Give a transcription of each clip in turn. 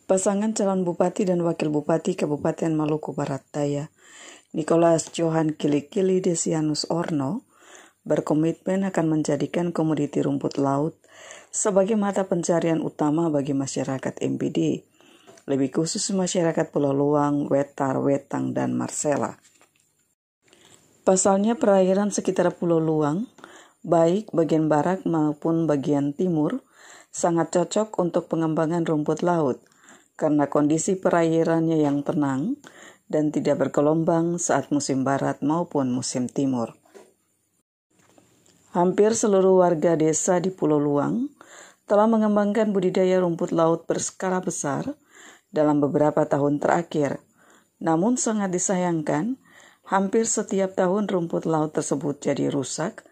Pasangan calon bupati dan wakil bupati Kabupaten Maluku Barat Daya, Nicholas Johan Kilikili Desianus Orno, berkomitmen akan menjadikan komoditi rumput laut sebagai mata pencarian utama bagi masyarakat MBD, lebih khusus masyarakat Pulau Luang, Wetar, Wetang, dan Marcella. Pasalnya perairan sekitar Pulau Luang, baik bagian barat maupun bagian timur, sangat cocok untuk pengembangan rumput laut karena kondisi perairannya yang tenang dan tidak bergelombang saat musim barat maupun musim timur. Hampir seluruh warga desa di Pulau Luang telah mengembangkan budidaya rumput laut berskala besar dalam beberapa tahun terakhir. Namun sangat disayangkan, hampir setiap tahun rumput laut tersebut jadi rusak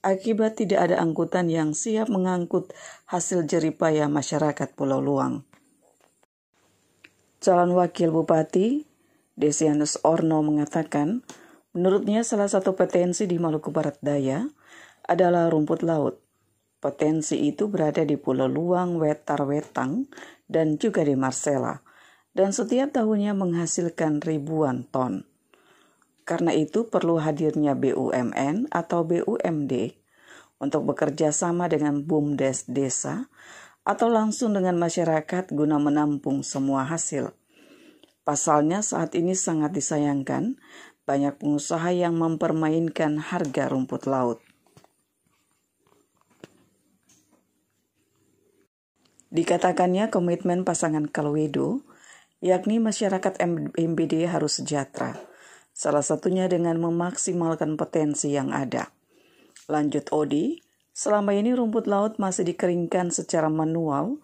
akibat tidak ada angkutan yang siap mengangkut hasil jeripaya masyarakat Pulau Luang. Calon wakil bupati Desianus Orno mengatakan, menurutnya salah satu potensi di Maluku Barat Daya adalah rumput laut. Potensi itu berada di Pulau Luang, Wetar, Wetang, dan juga di Marcella, dan setiap tahunnya menghasilkan ribuan ton. Karena itu perlu hadirnya BUMN atau BUMD untuk bekerja sama dengan BUMDes desa atau langsung dengan masyarakat guna menampung semua hasil. Pasalnya saat ini sangat disayangkan banyak pengusaha yang mempermainkan harga rumput laut. Dikatakannya komitmen pasangan Kalwedo, yakni masyarakat MBD harus sejahtera, salah satunya dengan memaksimalkan potensi yang ada. Lanjut Odi, selama ini rumput laut masih dikeringkan secara manual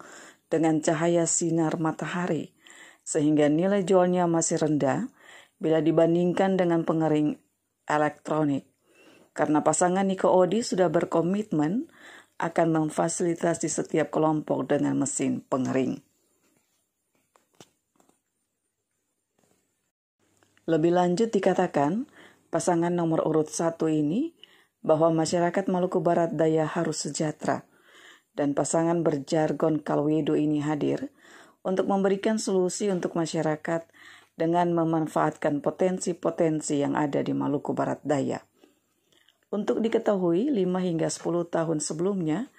dengan cahaya sinar matahari, sehingga nilai jualnya masih rendah bila dibandingkan dengan pengering elektronik. Karena pasangan Niko Odi sudah berkomitmen akan memfasilitasi setiap kelompok dengan mesin pengering. Lebih lanjut dikatakan, pasangan nomor urut 1 ini bahwa masyarakat Maluku Barat Daya harus sejahtera, dan pasangan berjargon Kalwedo ini hadir untuk memberikan solusi untuk masyarakat dengan memanfaatkan potensi-potensi yang ada di Maluku Barat Daya. Untuk diketahui, 5 hingga 10 tahun sebelumnya,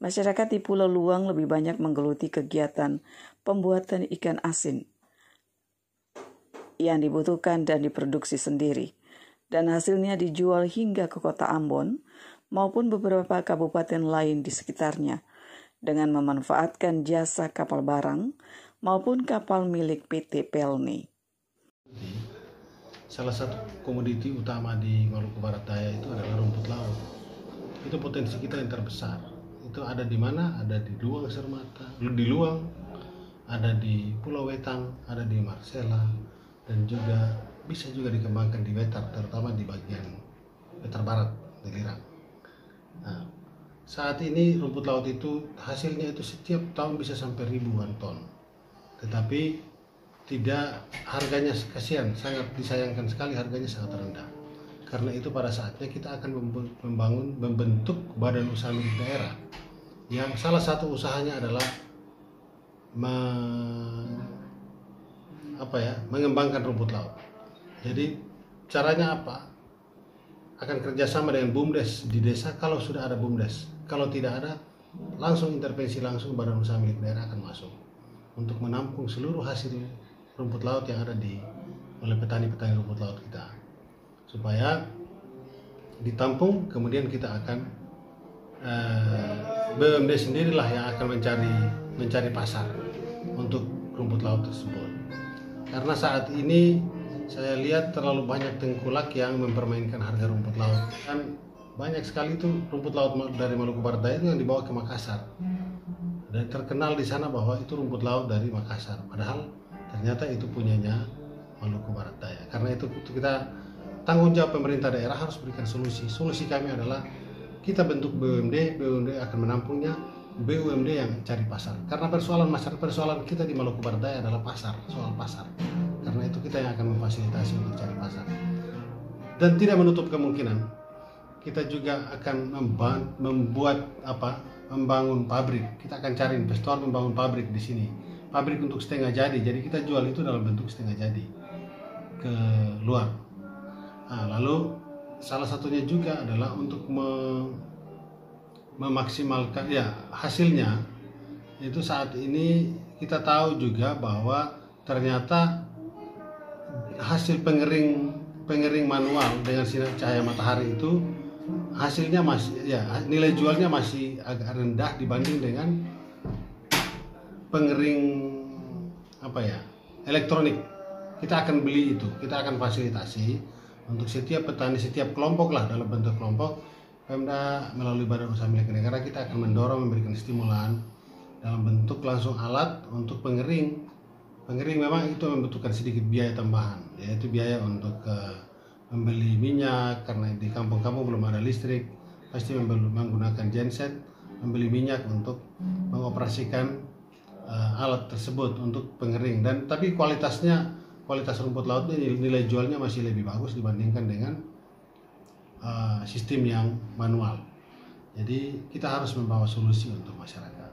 masyarakat di Pulau Luang lebih banyak menggeluti kegiatan pembuatan ikan asin yang dibutuhkan dan diproduksi sendiri, dan hasilnya dijual hingga ke kota Ambon maupun beberapa kabupaten lain di sekitarnya dengan memanfaatkan jasa kapal barang maupun kapal milik PT Pelni. Salah satu komoditi utama di Maluku Barat Daya itu adalah rumput laut. Itu potensi kita yang terbesar. Itu ada di mana? Ada di Luang Sermata, di Luang, ada di Pulau Wetang, ada di Marcella, dan juga bisa juga dikembangkan di Wetar, terutama di bagian Wetar Barat, Delirang. Nah, saat ini rumput laut itu hasilnya itu setiap tahun bisa sampai ribuan ton. Tetapi tidak, harganya kasihan, sangat disayangkan sekali, harganya sangat rendah. Karena itu pada saatnya kita akan membentuk badan usaha milik daerah yang salah satu usahanya adalah mengembangkan rumput laut. Jadi caranya apa? Akan kerjasama dengan BUMDes di desa kalau sudah ada BUMDes. Kalau tidak ada, langsung intervensi langsung badan usaha milik daerah akan masuk untuk menampung seluruh hasil rumput laut yang ada oleh petani-petani rumput laut kita, supaya ditampung. Kemudian kita akan BUMD sendirilah yang akan mencari pasar untuk rumput laut tersebut. Karena saat ini saya lihat terlalu banyak tengkulak yang mempermainkan harga rumput laut, dan banyak sekali itu rumput laut dari Maluku Barat Daya itu yang dibawa ke Makassar, dan terkenal di sana bahwa itu rumput laut dari Makassar, padahal ternyata itu punyanya Maluku Barat Daya. Karena itu kita tanggung jawab pemerintah daerah harus berikan solusi. Solusi kami adalah kita bentuk BUMD, BUMD akan menampungnya, BUMD yang cari pasar. Karena persoalan kita di Maluku Barat Daya adalah pasar, soal pasar. Karena itu kita yang akan memfasilitasi untuk cari pasar. Dan tidak menutup kemungkinan kita juga akan membangun pabrik. Kita akan cari investor membangun pabrik di sini. pabrik untuk setengah jadi kita jual itu dalam bentuk setengah jadi ke luar. Nah, lalu salah satunya juga adalah untuk memaksimalkan ya hasilnya. Itu saat ini kita tahu juga bahwa ternyata hasil pengering manual dengan sinar cahaya matahari itu hasilnya masih ya nilai jualnya masih agak rendah dibanding dengan pengering elektronik. Kita akan beli itu, kita akan fasilitasi untuk setiap petani, setiap kelompok lah, dalam bentuk kelompok. Pemda melalui Badan Usaha Milik Negara kita akan mendorong, memberikan stimulan dalam bentuk langsung alat untuk pengering. Pengering memang itu membutuhkan sedikit biaya tambahan, yaitu biaya untuk membeli minyak, karena di kampung-kampung belum ada listrik, pasti menggunakan genset, membeli minyak untuk mengoperasikan alat tersebut untuk pengering. Dan tapi kualitas rumput lautnya, nilai jualnya masih lebih bagus dibandingkan dengan sistem yang manual. Jadi kita harus membawa solusi untuk masyarakat.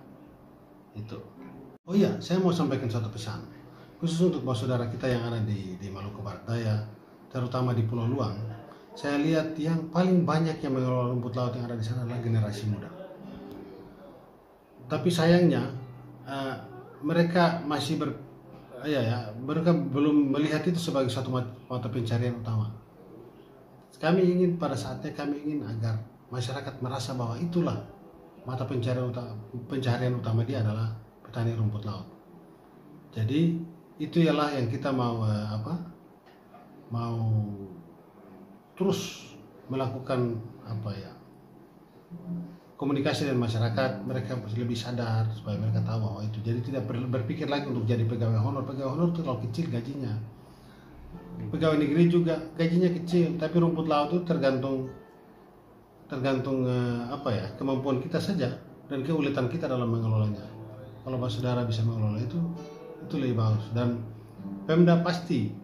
Itu. Oh iya, saya mau sampaikan satu pesan khusus untuk saudara kita yang ada di Maluku Barat Daya, terutama di Pulau Luang. Saya lihat yang paling banyak yang mengelola rumput laut yang ada di sana adalah generasi muda. Tapi sayangnya mereka masih mereka belum melihat itu sebagai suatu mata pencarian utama. Pada saatnya kami ingin agar masyarakat merasa bahwa itulah mata pencaharian utama dia adalah petani rumput laut. Jadi itu ialah yang kita mau terus melakukan komunikasi dengan masyarakat, mereka lebih sadar supaya mereka tahu bahwa itu. Jadi tidak berpikir lagi untuk jadi pegawai honor. Pegawai honor itu terlalu kecil gajinya. Pegawai negeri juga gajinya kecil, tapi rumput laut itu tergantung kemampuan kita saja dan keuletan kita dalam mengelolanya. Kalau saudara bisa mengelola itu lebih bagus. Dan Pemda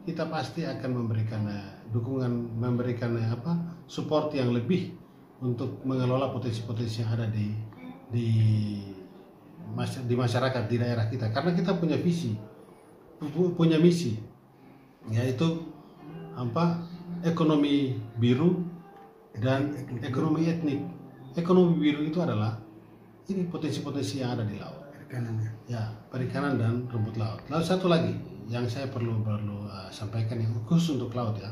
kita pasti akan memberikan dukungan, memberikan support yang lebih untuk mengelola potensi-potensi yang ada di masyarakat, di daerah kita. Karena kita punya punya misi, yaitu ekonomi biru dan ekonomi etnik. Ekonomi biru itu adalah ini potensi-potensi yang ada di laut. Perikanan dan rumput laut. Lalu satu lagi yang saya perlu sampaikan yang khusus untuk laut ya.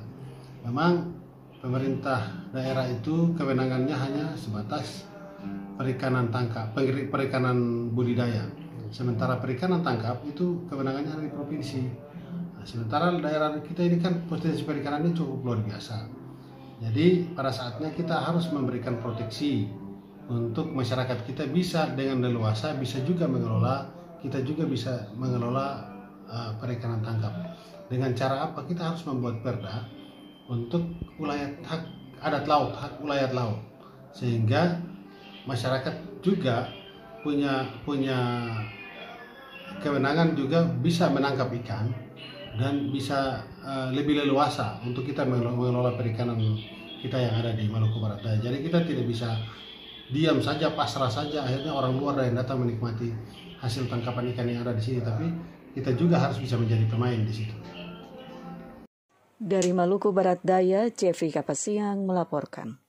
Memang pemerintah daerah itu kewenangannya hanya sebatas perikanan tangkap, perikanan budidaya. Sementara perikanan tangkap itu kewenangannya ada di provinsi. Sementara daerah kita ini kan potensi perikanannya cukup luar biasa. Jadi pada saatnya kita harus memberikan proteksi untuk masyarakat kita bisa dengan leluasa, bisa juga mengelola perikanan tangkap. Dengan cara apa? Kita harus membuat perda untuk hak adat laut, hak ulayat laut, sehingga masyarakat juga punya kewenangan juga bisa menangkap ikan dan bisa lebih leluasa untuk kita mengelola perikanan kita yang ada di Maluku Barat Daya. Jadi kita tidak bisa diam saja, pasrah saja, akhirnya orang luar yang datang menikmati hasil tangkapan ikan yang ada di sini, tapi kita juga harus bisa menjadi pemain di situ. Dari Maluku Barat Daya, Jeffrey Kapasiang melaporkan.